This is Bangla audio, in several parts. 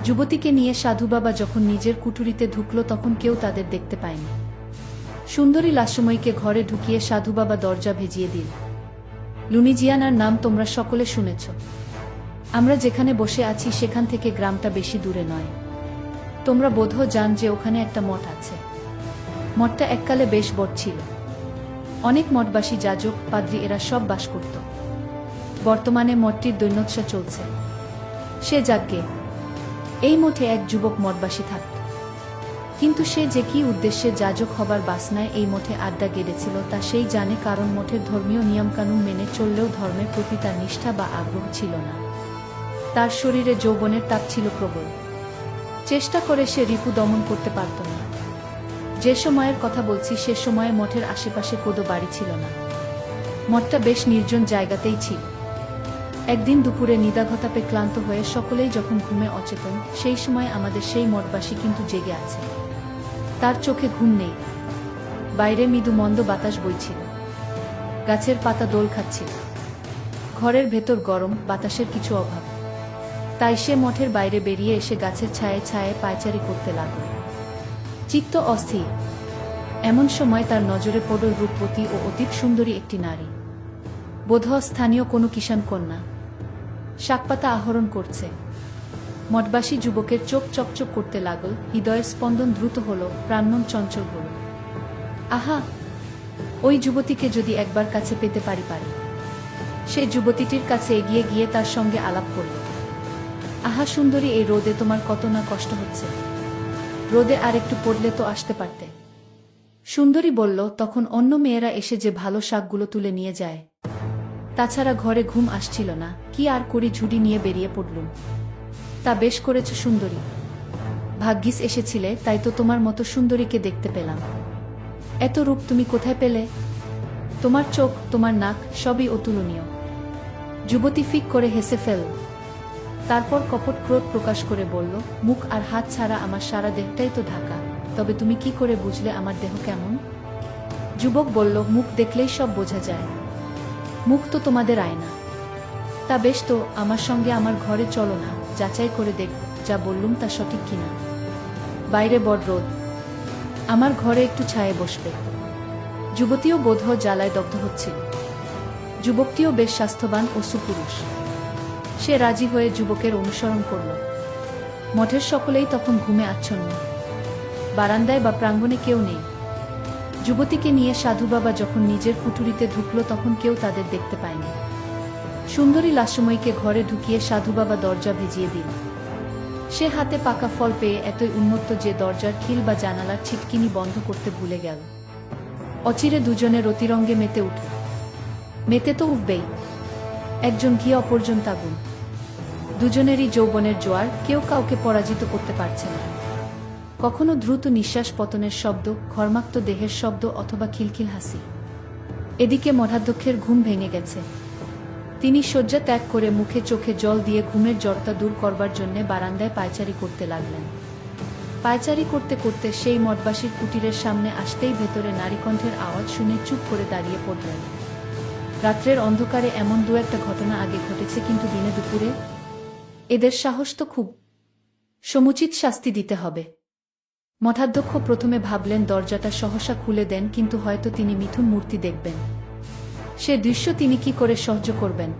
যুবতীকে নিয়ে সাধু বাবা যখন নিজের কুঠুরিতে ঢুকল তখন কেউ তাদের দেখতে পায়নি। সুন্দরী লাসময়ীকে ঘরে ঢুকিয়ে সাধু বাবা দরজা ভেজিয়ে দিল। লুনিজিয়ানার নাম তোমরা সকলে শুনেছ। আমরা যেখানে বসে আছি সেখান থেকে গ্রামটা বেশি দূরে নয়। তোমরা বোধহয় জান যে ওখানে একটা মঠ আছে। মঠটা এককালে বেশ বড় ছিল। অনেক মঠবাসী, যাজক, পাদ্রী এরা সব বাস করত। বর্তমানে মঠটির দৈন্যৎসা চলছে। সে যাজ্ঞে এই মঠে এক যুবক মঠবাসী থাকত। কিন্তু সে যে কি উদ্দেশ্যে যাজক হবার বাসনায় এই মঠে আড্ডা গেড়েছিল তা সেই জানে, কারণ মঠের ধর্মীয় নিয়মকানুন মেনে চললেও ধর্মের প্রতি তার নিষ্ঠা বা আগ্রহ ছিল না। তার শরীরে যৌবনের তাপ ছিল প্রবল। চেষ্টা করে সে রিপু দমন করতে পারত না। যে সময়ের কথা বলছি সে সময়ে মঠের আশেপাশে কোদো বাড়ি ছিল না। মঠটা বেশ নির্জন জায়গাতেই ছিল। একদিন দুপুরে নিদাঘতাপে ক্লান্ত হয়ে সকলেই যখন ঘুমে অচেতন, সেই সময় আমাদের সেই মঠবাসী কিন্তু জেগে আছে। তার চোখে ঘুম নেই। বাইরে মৃদু মন্দ বাতাস বইছিল। গাছের পাতা দোল খাচ্ছিল। ঘরের ভেতর গরম, বাতাসের কিছু অভাব। তাই সে মঠের বাইরে বেরিয়ে এসে গাছের ছায়ে ছায়ে পায়চারি করতে লাগল। চিত্ত অস্থির। এমন সময় তার নজরে পড়ল রূপবতী ও অতীব সুন্দরী একটি নারী। বোধহয় স্থানীয় কোনো কিষাণ কন্যা। শাকপাতা আহরণ করছে। মঠবাসী যুবকের চোখ চকচক করতে লাগল, হৃদয়ের স্পন্দন দ্রুত হল, প্রাণমন চঞ্চল হল। আহা, ওই যুবতীকে যদি একবার কাছে পেতে পারি। সে যুবতীটির কাছে এগিয়ে গিয়ে তার সঙ্গে আলাপ করল। আহা সুন্দরী, এই রোদে তোমার কত না কষ্ট হচ্ছে। রোদে আর একটু পড়লে তো আসতে পারতে। সুন্দরী বলল, তখন অন্য মেয়েরা এসে যে ভালো শাকগুলো তুলে নিয়ে যায়। তাছাড়া ঘরে ঘুম আসছিল না, কি আর করি, ঝুড়ি নিয়ে বেরিয়ে পড়লুম। তা বেশ করেছ সুন্দরী। ভাগ্যিস এসেছিলে, তাই তো তোমার মতো সুন্দরীকে দেখতে পেলাম। এত রূপ তুমি কোথায় পেলে? তোমার চোখ, তোমার নাক সবই অতুলনীয়। যুবতী ফিক করে হেসে ফেল। তারপর কপট ক্রোধ প্রকাশ করে বলল, মুখ আর হাত ছাড়া আমার সারা দেহটাই তো ঢাকা, তবে তুমি কি করে বুঝলে আমার দেহ কেমন? যুবক বলল, মুখ দেখলেই সব বোঝা যায়। মুখ তো তোমাদের আয়না। তা বেশ তো, আমার সঙ্গে আমার ঘরে চলো না, যাচাই করে দেখব যা বললুম তা সঠিক কিনা। বাইরে বড় রোদ, আমার ঘরে একটু ছায়ে বসবে। যুবতীও বোধহয় জ্বালায় দগ্ধ হচ্ছিল। যুবকটিও বেশ স্বাস্থ্যবান ও সুপুরুষ। সে রাজি হয়ে যুবকের অনুসরণ করল। মঠের সকলেই তখন ঘুমে আচ্ছন্ন। বারান্দায় বা প্রাঙ্গণে কেউ নেই। যুবতীকে নিয়ে সাধু বাবা যখন নিজের কুঠুরিতে ঢুকল তখন কেউ তাদের দেখতে পায়নি। সুন্দরী লাসময়ীকে ঘরে ঢুকিয়ে সাধু বাবা দরজা ভেজিয়ে দিল। সে হাতে পাকা ফল পেয়ে এতই উন্মত্ত যে দরজার খিল বা জানালার ছিটকিনি বন্ধ করতে ভুলে গেল। অচিরে দুজনের অতিরঙ্গে মেতে উঠল। মেতে তো উঠবেই। একজন ঘি, অপরজন তাগুন। দুজনেরই যৌবনের জোয়ার, কেউ কাউকে পরাজিত করতে পারছে না। কখনো দ্রুত নিঃশ্বাস পতনের শব্দ, ঘর্মাক্ত দেহের শব্দ, অথবা খিলখিল হাসি। এদিকে মঠাধ্যক্ষের ঘুম ভেঙে গেছে। তিনি শয্যা ত্যাগ করে মুখে চোখে জল দিয়ে ঘুমের জড়তা দূর করবার জন্যে বারান্দায় পায়চারি করতে লাগলেন। পায়চারি করতে করতে সেই মঠবাসীর কুটিরের সামনে আসতেই ভেতরে নারীকণ্ঠের আওয়াজ শুনে চুপ করে দাঁড়িয়ে পড়লেন। রাত্রের অন্ধকারে এমন দু একটা ঘটনা আগে ঘটেছে, কিন্তু দিনে দুপুরে? এদের সাহস তো খুব। সমুচিত শাস্তি দিতে হবে। মঠাধ্যক্ষ প্রথমে ভাবলেন দরজাটা সহসা খুলে দেন, কিন্তু হয়তো তিনি মিথুন মূর্তি দেখবেন। সে দৃশ্য তিনি কি করে সহ্য করবেন?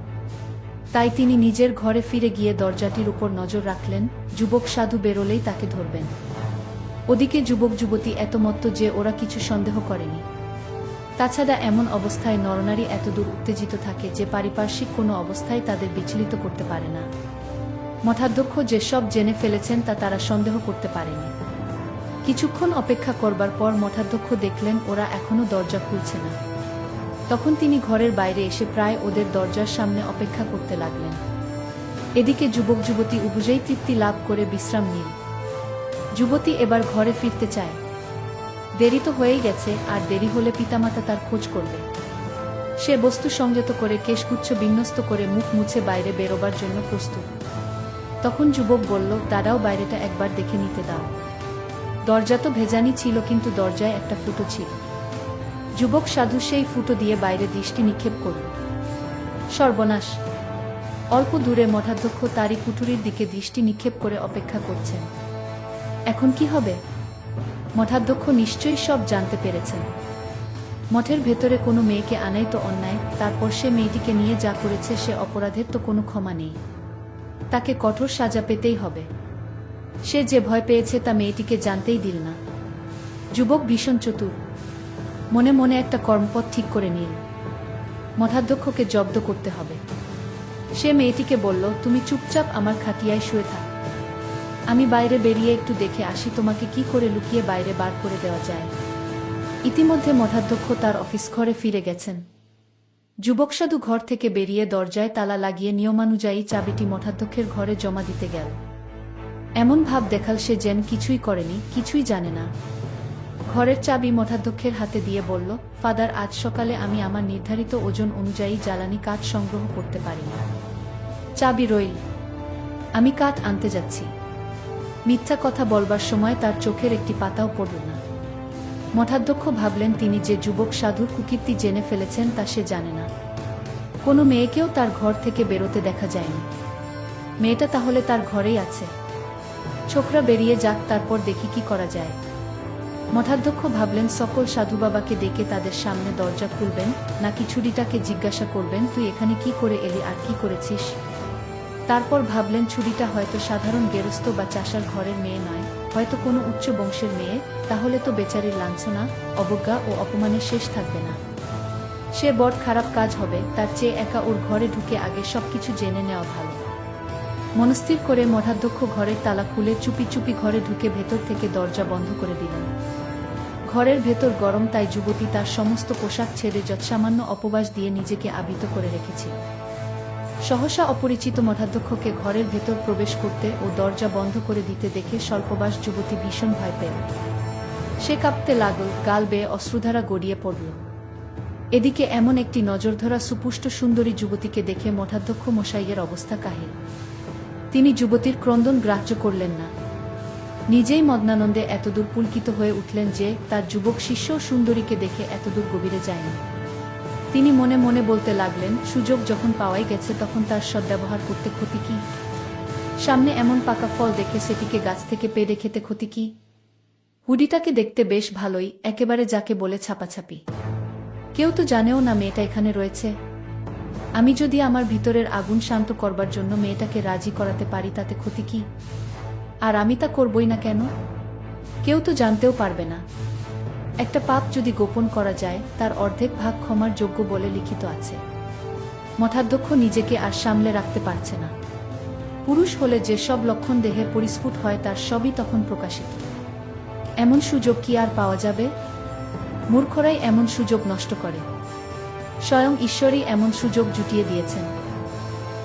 তাই তিনি নিজের ঘরে ফিরে গিয়ে দরজাটির উপর নজর রাখলেন। যুবক সাধু বেরোলেই তাকে ধরবেন। ওদিকে যুবক যুবতী এত মত্ত যে ওরা কিছু সন্দেহ করেনি। তাছাড়া এমন অবস্থায় নরনারী এতদূর উত্তেজিত থাকে যে পারিপার্শ্বিক কোনো অবস্থায় তাদের বিচলিত করতে পারে না। মঠাধ্যক্ষ যেসব জেনে ফেলেছেন তা তারা সন্দেহ করতে পারেনি। কিছুক্ষণ অপেক্ষা করবার পর মঠাধ্যক্ষ দেখলেন ওরা এখনো দরজা খুলছে না। তখন তিনি ঘরের বাইরে এসে প্রায় ওদের দরজার সামনে অপেক্ষা করতে লাগলেন। এদিকে যুবক যুবতী উভয়েই তৃপ্তি লাভ করে বিশ্রাম নিল। যুবতী এবার ঘরে ফিরতে চায়। দেরি তো হয়েই গেছে, আর দেরি হলে পিতামাতা তার খোঁজ করবে। সে বস্তু সংযত করে কেশগুচ্ছ বিন্যস্ত করে মুখ মুছে বাইরে বেরোবার জন্য প্রস্তুত। তখন যুবক বলল, দাঁড়াও, বাইরেটা একবার দেখে নিতে দাও। দরজা তো ভেজানি ছিল, কিন্তু দরজায় একটা ফুটো ছিল। যুবক সাধু সেই ফুটো দিয়ে বাইরে দৃষ্টি নিক্ষেপ করল। সর্বনাশ! অল্প দূরে মঠাধ্যক্ষ তারই কুঠুরির দিকে দৃষ্টি নিক্ষেপ করে অপেক্ষা করছেন। এখন কি হবে? মঠাধ্যক্ষ নিশ্চয়ই সব জানতে পেরেছেন। মঠের ভেতরে কোনো মেয়েকে আনাই তো অন্যায়, তারপর সে মেয়েটিকে নিয়ে যা করেছে সে অপরাধের তো কোনো ক্ষমা নেই। তাকে কঠোর সাজা পেতেই হবে। সে যে ভয় পেয়েছে তা মেয়েটিকে জানতেই দিল না। যুবক ভীষণ চতুর, মনে মনে একটা কর্মপথ ঠিক করে নিল। মঠাধ্যক্ষকে জব্দ করতে হবে। সে মেয়েটিকে বলল, তুমি চুপচাপ আমার খাটিয়ায় শুয়ে থাক, আমি বাইরে বেরিয়ে একটু দেখে আসি তোমাকে কি করে লুকিয়ে বাইরে বার করে দেওয়া যায়। ইতিমধ্যে মঠাধ্যক্ষ তার অফিস ঘরে ফিরে গেছেন। যুবক সাধু ঘর থেকে বেরিয়ে দরজায় তালা লাগিয়ে নিয়মানুযায়ী চাবিটি মঠাধ্যক্ষের ঘরে জমা দিতে গেল। এমন ভাব দেখাল সে যেন কিছুই করেনি, কিছুই জানে না। ঘরের চাবি মঠাধ্যক্ষের হাতে দিয়ে বলল, ফাদার, আজ সকালে আমি আমার নির্ধারিত ওজন অনুযায়ী জ্বালানি কাঠ সংগ্রহ করতে পারিনি। চাবি রইল, আমি কাঠ আনতে যাচ্ছি। মিথ্যা কথা বলবার সময় তার চোখের একটি পাতাও পড়ল না। মঠাধ্যক্ষ ভাবলেন তিনি যে যুবক সাধুর কুকীর্তি জেনে ফেলেছেন তা সে জানে না। কোনো মেয়েকেও তার ঘর থেকে বেরোতে দেখা যায়নি। মেয়েটা তাহলে তার ঘরেই আছে। ছোকরা বেরিয়ে যাক, তারপর দেখি কি করা যায়। মঠাধ্যক্ষ ভাবলেন সকল সাধু বাবাকে ডেকে তাদের সামনে দরজা খুলবেন, নাকি ছুরিটাকে জিজ্ঞাসা করবেন, তুই এখানে কি করে এলি আর কি করেছিস। তারপর ভাবলেন ছুরিটা হয়তো সাধারণ গেরস্থ বা চাষার ঘরের মেয়ে নয়, হয়তো কোনো উচ্চ বংশের মেয়ে। তাহলে তো বেচারির লাঞ্ছনা, অবজ্ঞা ও অপমানের শেষ থাকবে না। সে বড় খারাপ কাজ হবে, তার চেয়ে একা ওর ঘরে ঢুকে আগে সবকিছু জেনে নেওয়া ভালো। মনস্থির করে মঠাধ্যক্ষ ঘরের তালা খুলে চুপি চুপি ঘরে ঢুকে ভেতর থেকে দরজা বন্ধ করে দিলেন। ঘরের ভেতর গরম, তাই যুবতী তার সমস্ত পোশাক ছেড়ে যৎসামান্য অপবাস দিয়ে নিজেকে আবৃত করে রেখেছিল। সহসা অপরিচিত মঠাধ্যক্ষকে ঘরের ভেতর প্রবেশ করতে ও দরজা বন্ধ করে দিতে দেখে স্বল্পবাস যুবতী ভীষণ ভয় পেল। সে কাঁপতে লাগল, গাল বেয়ে অশ্রুধারা গড়িয়ে পড়ল। এদিকে এমন একটি নজরধরা সুপুষ্ট সুন্দরী যুবতীকে দেখে মঠাধ্যক্ষ মশাইয়ের অবস্থা কাহিল। তিনি যুবতীর ক্রন্দন গ্রাহ্য করলেন না। নিজেই মগ্নানন্দে এতদূর পুলকিত হয়ে উঠলেন যে তার যুবক শিষ্য সুন্দরীকে দেখে এতদূর গভীরে যায়নি। তিনি মনে মনে বলতে লাগলেন, সুযোগ যখন পাওয়াই গেছে তখন তার সদ্ব্যবহার করতে ক্ষতি কি? সামনে এমন পাকা ফল দেখে সেটিকে গাছ থেকে পেড়ে খেতে ক্ষতি কি? হুডিটাকে দেখতে বেশ ভালোই, একেবারে যাকে বলে ছাপাছাপি। কেউ তো জানেও না মেয়েটা এখানে রয়েছে। আমি যদি আমার ভিতরের আগুন শান্ত করবার জন্য মেয়েটাকে রাজি করাতে পারি তাতে ক্ষতি কি? আর আমি তা করবই না কেন? কেউ তো জানতেও পারবে না। একটা পাপ যদি গোপন করা যায় তার অর্ধেক ভাগ ক্ষমার যোগ্য বলে লিখিত আছে। মঠাধ্যক্ষ নিজেকে আর সামলে রাখতে পারছে না। পুরুষ হলে যে সব লক্ষণ দেহে পরিস্ফুট হয় তার সবই তখন প্রকাশিত। এমন সুযোগ কি আর পাওয়া যাবে? মূর্খরাই এমন সুযোগ নষ্ট করে। স্বয়ং ঈশ্বরই এমন সুযোগ জুটিয়ে দিয়েছেন।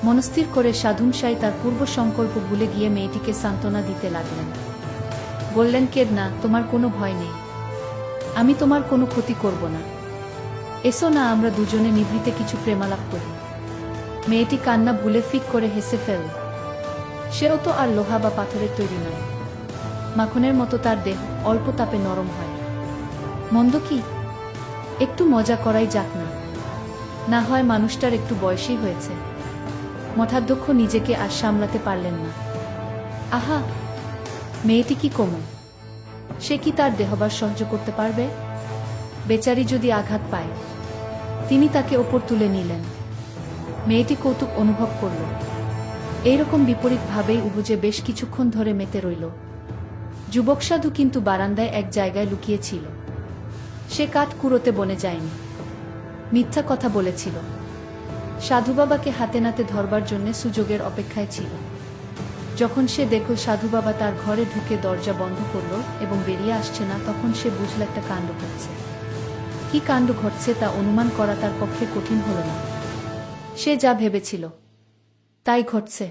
মনস্থির করে সাধুমশাই তার পূর্ব সংকল্প ভুলে গিয়ে মেয়েটিকে সান্ত্বনা দিতে লাগলেন। বললেন, কেঁদ না, তোমার কোনো ভয় নেই, আমি তোমার কোনো ক্ষতি করব না। এসো না, আমরা দুজনে নিভৃতে কিছু প্রেমালাপ করি। মেয়েটি কান্না ভুলে ফিক করে হেসে ফেলল। সেও তো আর লোহা বা পাথরের তৈরি নয়। মাখনের মতো তার দেহ, অল্প তাপে নরম হয়। মন্দ কি? একটু মজা করাই যাক না। না হয় মানুষটার একটু বয়সই হয়েছে। মঠাধ্যক্ষ নিজেকে আর সামলাতে পারলেন না। আহা, মেয়েটি কি কোমল! সে কি তার দেহবার সহ্য করতে পারবে? বেচারি যদি আঘাত পায়। তিনি তাকে ওপর তুলে নিলেন। মেয়েটি কৌতুক অনুভব করল। এইরকম বিপরীতভাবেই উবুজে বেশ কিছুক্ষণ ধরে মেতে রইল। যুবক সাধু কিন্তু বারান্দায় এক জায়গায় লুকিয়েছিল। সে কাঠ কুড়োতে বনে যায়নি। মিথ্যা কথা বলেছিল। সাধু বাবাকে হাতে নাতে ধরবার জন্য সুযোগের অপেক্ষায় ছিল। যখন সে দেখল সাধু বাবা তার ঘরে ঢুকে দরজা বন্ধ করল এবং বেরিয়ে আসছে না, তখন সে বুঝল একটা কাণ্ড ঘটছে। কি কাণ্ড ঘটছে তা অনুমান করা তার পক্ষে কঠিন হল না। সে যা ভেবেছিল তাই ঘটছে।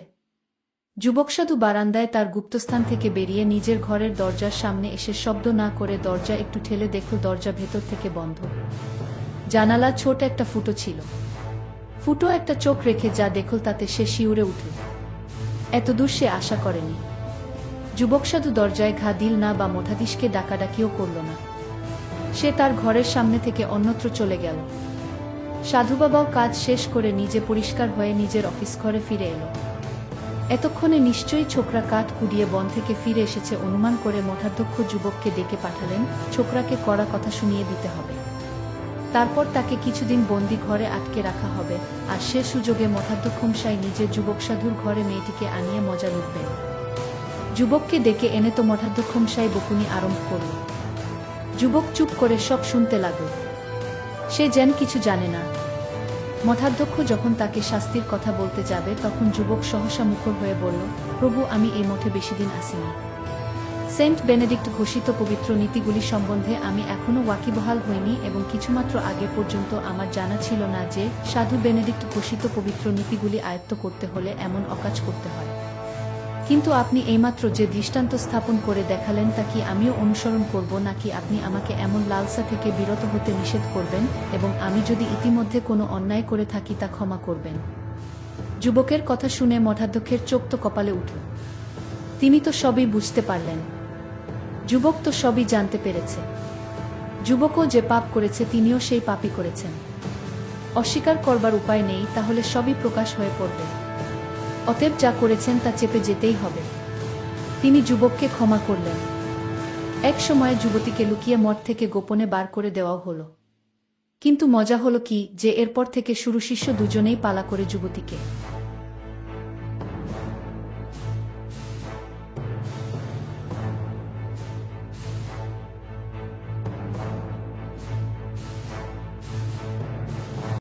যুবক সাধু বারান্দায় তার গুপ্তস্থান থেকে বেরিয়ে নিজের ঘরের দরজার সামনে এসে শব্দ না করে দরজা একটু ঠেলে দেখল দরজা ভেতর থেকে বন্ধ। জানালা ছোট একটা ফুটো ছিল। ফুটো একটা চোখ রেখে যা দেখল তাতে সে শিউরে উঠল। এতদূর সে আশা করেনি। যুবক সাধু দরজায় ঘা দিল না বা মঠাধীশকে ডাকাডাকিও করল না। সে তার ঘরের সামনে থেকে অন্যত্র চলে গেল। সাধু বাবাও কাজ শেষ করে নিজে পরিষ্কার হয়ে নিজের অফিস ঘরে ফিরে এলো। এতক্ষণে নিশ্চয়ই ছোকরা কাঠ কুড়িয়ে বন থেকে ফিরে এসেছে অনুমান করে মঠাধ্যক্ষ যুবককে ডেকে পাঠালেন, ছোকরাকে কড়া কথা শুনিয়ে দিতে হবে। তারপর তাকে কিছুদিন বন্দি ঘরে আটকে রাখা হবে, আর সে সুযোগে মঠাধ্যক্ষমশাই নিজের যুবক সাধুর ঘরে মেয়েটিকে আনিয়ে মজা লুটবেন। যুবককে ডেকে এনে তো মঠাধ্যক্ষমশাই বকুনি আরম্ভ করল। যুবক চুপ করে সব শুনতে লাগল। সে যেন কিছু জানে না। মঠাধ্যক্ষ যখন তাকে শাস্তির কথা বলতে যাবে তখন যুবক সহসা মুখর হয়ে বলল, প্রভু, আমি এই মঠে বেশিদিন আসিনি। সেন্ট বেনেডিক্ট ঘোষিত পবিত্র নীতিগুলি সম্বন্ধে আমি এখনো ওয়াকিবহাল হইনি এবং কিছুমাত্র আগে পর্যন্ত আমার জানা ছিল না যে সাধু বেনেডিক্ট ঘোষিত পবিত্র নীতিগুলি আয়ত্ত করতে হলে এমন অকাজ করতে হয়। কিন্তু আপনি এইমাত্র যে দৃষ্টান্ত স্থাপন করে দেখালেন তা কি আমিও অনুসরণ করব, নাকি আপনি আমাকে এমন লালসা থেকে বিরত হতে নিষেধ করবেন এবং আমি যদি ইতিমধ্যে কোনো অন্যায় করে থাকি তা ক্ষমা করবেন? যুবকের কথা শুনে মঠাধ্যক্ষের চোখ তো কপালে উঠল। তিনি তো সবই বুঝতে পারলেন। যুবক তো সবই জানতে পেরেছে। যুবকও যে পাপ করেছে তিনিও সেই পাপই করেছেন। অস্বীকার করবার উপায় নেই, তাহলে সবই প্রকাশ হয়ে পড়বে। অতএব যা করেছেন তা চেপে যেতেই হবে। তিনি যুবককে ক্ষমা করলেন। এক সময়ে যুবতীকে লুকিয়ে মঠ থেকে গোপনে বার করে দেওয়া হলো। কিন্তু মজা হলো কি যে এরপর থেকে শুরু শিষ্য দুজনেই পালা করে যুবতীকে